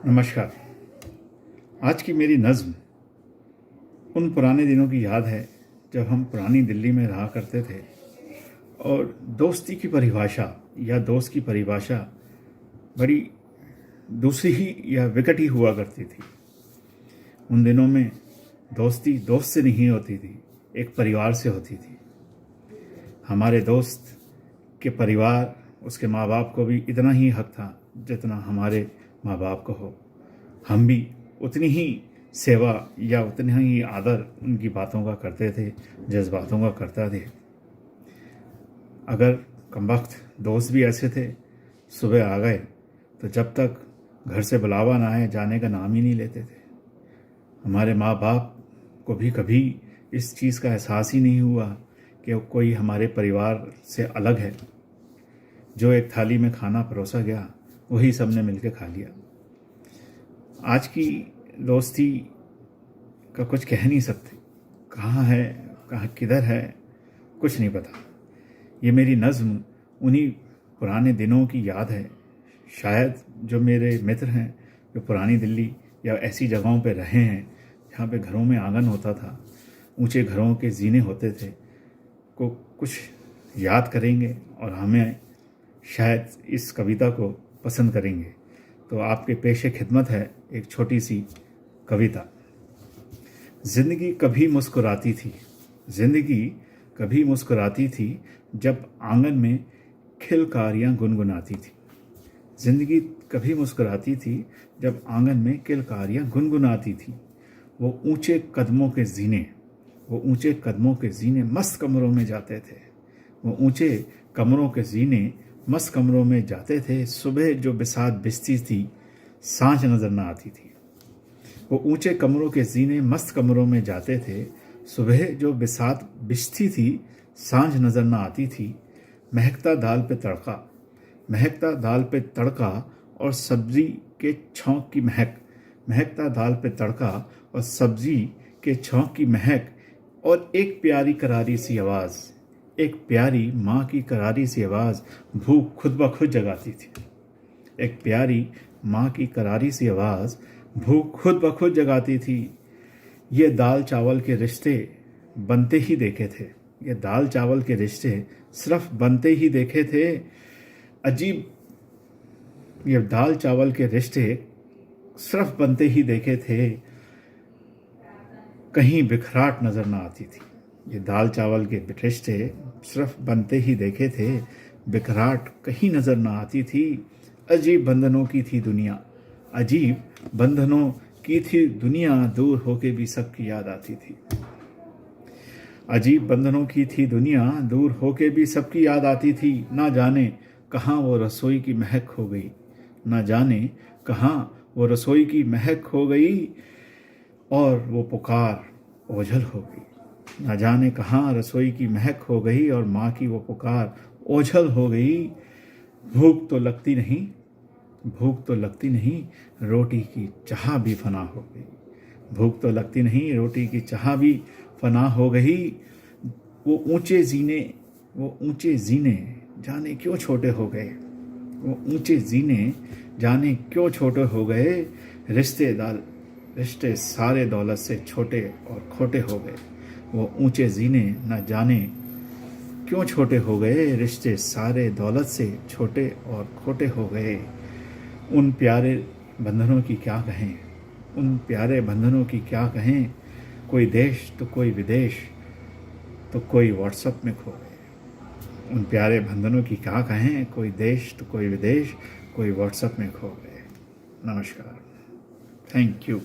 नमस्कार। आज की मेरी नज़्म उन पुराने दिनों की याद है जब हम पुरानी दिल्ली में रहा करते थे और दोस्ती की परिभाषा या दोस्त की परिभाषा बड़ी दूसरी ही या विकट ही हुआ करती थी। उन दिनों में दोस्ती दोस्त से नहीं होती थी, एक परिवार से होती थी। हमारे दोस्त के परिवार, उसके माँ बाप को भी इतना ही हक था जितना हमारे माँ बाप को हो। हम भी उतनी ही सेवा या उतना ही आदर उनकी बातों का करते थे, जज्बातों का करता थे। अगर कमबख्त दोस्त भी ऐसे थे, सुबह आ गए तो जब तक घर से बुलावा ना आए जाने का नाम ही नहीं लेते थे। हमारे माँ बाप को भी कभी इस चीज़ का एहसास ही नहीं हुआ कि कोई हमारे परिवार से अलग है। जो एक थाली में खाना परोसा गया वही सबने मिलकर खा लिया। आज की दोस्ती का कुछ कह नहीं सकते, कहाँ है कहाँ किधर है कुछ नहीं पता। ये मेरी नज़्म उन्हीं पुराने दिनों की याद है। शायद जो मेरे मित्र हैं जो पुरानी दिल्ली या ऐसी जगहों पे रहे हैं जहाँ पे घरों में आंगन होता था, ऊंचे घरों के जीने होते थे, को कुछ याद करेंगे और हमें शायद इस कविता को पसंद करेंगे। तो आपके पेशे खिदमत है एक छोटी सी कविता। ज़िंदगी कभी मुस्कुराती थी, ज़िंदगी कभी मुस्कुराती थी जब आंगन में खिलकारियाँ गुनगुनाती थी। ज़िंदगी कभी मुस्कुराती थी जब आंगन में किलकारियाँ गुनगुनाती थी। वो ऊंचे कदमों के जीने मस्त कमरों में जाते थे। वो ऊंचे कमरों के जीने मस्त कमरों में जाते थे। सुबह जो बिसात बिछती थी सांझ नज़र न आती थी। वो ऊंचे कमरों के जीने मस्त कमरों में जाते थे। सुबह जो बिसात बिछती थी सांझ नज़र न आती थी। महकता दाल पे तड़का और सब्जी के छौंक की महक, महकता दाल पे तड़का और सब्जी के छौंक की महक और एक प्यारी करारी सी आवाज़, एक प्यारी माँ की करारी सी आवाज़ भूख खुद ब खुद जगाती थी। एक प्यारी माँ की करारी सी आवाज़ भूख खुद ब खुद जगाती थी। ये दाल चावल के रिश्ते बनते ही देखे थे, ये दाल चावल के रिश्ते सिर्फ बनते ही देखे थे। अजीब, ये दाल चावल के रिश्ते सिर्फ बनते ही देखे थे, कहीं बिखराट नज़र ना आती थी। ये दाल चावल के रिश्ते सिर्फ बनते ही देखे थे, बिखराट कहीं नज़र ना आती थी। अजीब बंधनों की थी दुनिया, अजीब बंधनों की थी दुनिया, दूर होके भी सबकी याद आती थी। अजीब बंधनों की थी दुनिया, दूर होके भी सबकी याद आती थी। ना जाने कहाँ वो रसोई की महक हो गई, ना जाने कहाँ वो रसोई की महक हो गई और वो पुकार ओझल हो गई। ना जाने कहाँ रसोई की महक हो गई और माँ की वो पुकार ओझल हो गई। भूख तो लगती नहीं, रोटी की चाह भी फना हो गई। भूख तो लगती नहीं, रोटी की चाह भी फना हो गई। वो ऊंचे जीने जाने क्यों छोटे हो गए, वो ऊंचे जीने जाने क्यों छोटे हो गए। रिश्ते सारे दौलत से छोटे और खोटे हो गए। वो ऊंचे जीने न जाने क्यों छोटे हो गए, रिश्ते सारे दौलत से छोटे और खोटे हो गए। उन प्यारे बंधनों की क्या कहें, उन प्यारे बंधनों की क्या कहें। कोई देश तो कोई विदेश तो कोई व्हाट्सएप में खो गए। उन प्यारे बंधनों की क्या कहें, कोई देश तो कोई विदेश, कोई व्हाट्सएप में खो गए। नमस्कार, थैंक यू।